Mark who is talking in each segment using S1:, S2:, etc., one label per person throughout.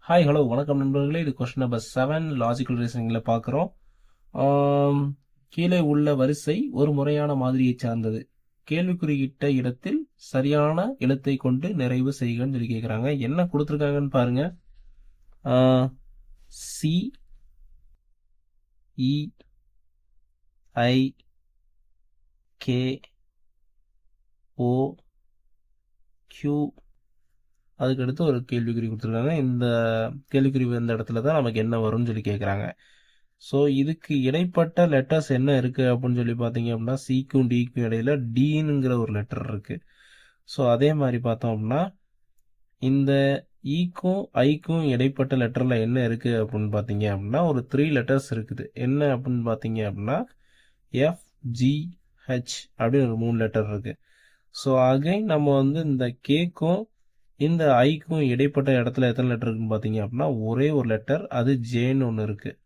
S1: Hi hello வணக்கம் நண்பர்களே. இது கொஸ்டின் நம்பர் 7 லாஜிக்கல் ரீசனிங்கில் பார்க்குறோம். கீழே உள்ள வரிசை ஒரு முறையான மாதிரியை சார்ந்தது. கேள்விக்குறியிட்ட இடத்தில் சரியான எழுத்தை கொண்டு நிறைவு செய்கன்னு சொல்லி கேட்குறாங்க. என்ன கொடுத்துருக்காங்கன்னு பாருங்க. சி இ ஐ கே ஓ கியூ அதுக்கடுத்து ஒரு கேள்விக்குறி கொடுத்துருக்காங்க. இந்த கேள்விக்குறி வந்த இடத்துல தான் நமக்கு என்ன வரும்னு சொல்லி கேட்குறாங்க. ஸோ இதுக்கு இடைப்பட்ட லெட்டர்ஸ் என்ன இருக்குது அப்படின்னு சொல்லி பார்த்தீங்க அப்படின்னா சிக்கும் டிக்கும் இடையில டீனுங்கிற ஒரு லெட்டர் இருக்குது. ஸோ அதே மாதிரி பார்த்தோம் அப்படின்னா இந்த ஈக்கும் ஐக்கும் இடைப்பட்ட லெட்டரில் என்ன இருக்குது அப்படின்னு பார்த்தீங்க அப்படின்னா ஒரு 3 லெட்டர்ஸ் இருக்குது. என்ன அப்படின்னு பார்த்தீங்க அப்படின்னா FGH அப்படின்னு ஒரு 3 லெட்டர் இருக்குது. ஸோ அகைன் நம்ம வந்து இந்த கேக்கும் இந்த ஐக்கும் இடைப்பட்ட இடத்துல எத்தனை லெட்டர் இருக்குன்னு பார்த்தீங்க அப்படின்னா ஒரே ஒரு லெட்டர், அது ஜேன்னு ஒன்று இருக்குது.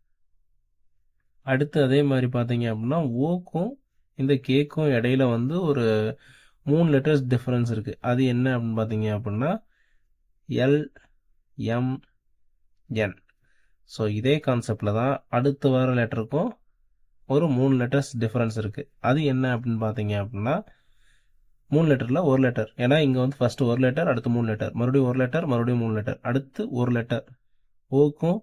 S1: அடுத்து அதே மாதிரி பார்த்தீங்க அப்படின்னா ஓக்கும் இந்த கேக்கும் இடையில வந்து ஒரு 3 லெட்டர்ஸ் டிஃப்ரென்ஸ் இருக்குது. அது என்ன அப்படின்னு பார்த்தீங்க அப்படின்னா LMN. ஸோ இதே கான்செப்டில் தான் அடுத்து வர லெட்டருக்கும் ஒரு 3 லெட்டர்ஸ் டிஃப்ரென்ஸ் இருக்குது. அது என்ன அப்படின்னு பார்த்தீங்க அப்படின்னா 3 லெட்டரில் ஒரு லெட்டர். ஏன்னா இங்கே வந்து ஃபஸ்ட்டு ஒரு லெட்டர், அடுத்து 3 லெட்டர், மறுபடியும் ஒரு லெட்டர், மறுபடியும் 3 லெட்டர், அடுத்து ஒரு லெட்டர். ஓக்கும்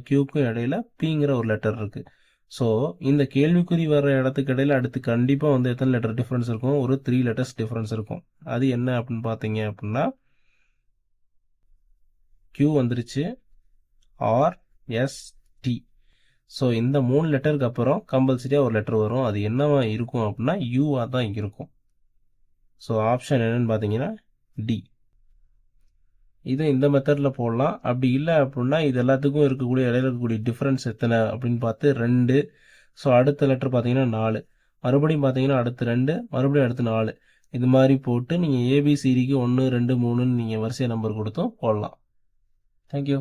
S1: கியூக்கும் இடையில பிங்கிற ஒரு லெட்டர் இருக்குது. ஸோ இந்த கேள்விக்குறி வர்ற இடத்துக்கு இடையில அடுத்து கண்டிப்பாக வந்து எத்தனை லெட்டர் டிஃப்ரென்ஸ் இருக்கும்? ஒரு 3 லெட்டர்ஸ் டிஃப்ரென்ஸ் இருக்கும். அது என்ன அப்படின்னு பார்த்தீங்க அப்படின்னா கியூ வந்துருச்சு, RST. ஸோ இந்த 3 லெட்டருக்கு அப்புறம் கம்பல்சரியாக ஒரு லெட்டர் வரும். அது என்னவா இருக்கும் அப்படின்னா யூவாக தான் இருக்கும். ஸோ ஆப்ஷன் என்னன்னு பார்த்தீங்கன்னா டி. இதை இந்த மெத்தடில் போடலாம். அப்படி இல்லை அப்படின்னா இது எல்லாத்துக்கும் இருக்கக்கூடிய இடையில இருக்கக்கூடிய டிஃப்ரென்ஸ் எத்தனை அப்படின்னு பார்த்து 2. ஸோ அடுத்த லெட்டர் பார்த்தீங்கன்னா 4, மறுபடியும் பார்த்தீங்கன்னா அடுத்து 2, மறுபடியும் அடுத்து 4. இது மாதிரி போட்டு நீங்கள் ஏபிசிடிக்கு 1 2 3ன்னு நீங்கள் வரிசை நம்பர் கொடுத்தும் போடலாம். தேங்க்யூ.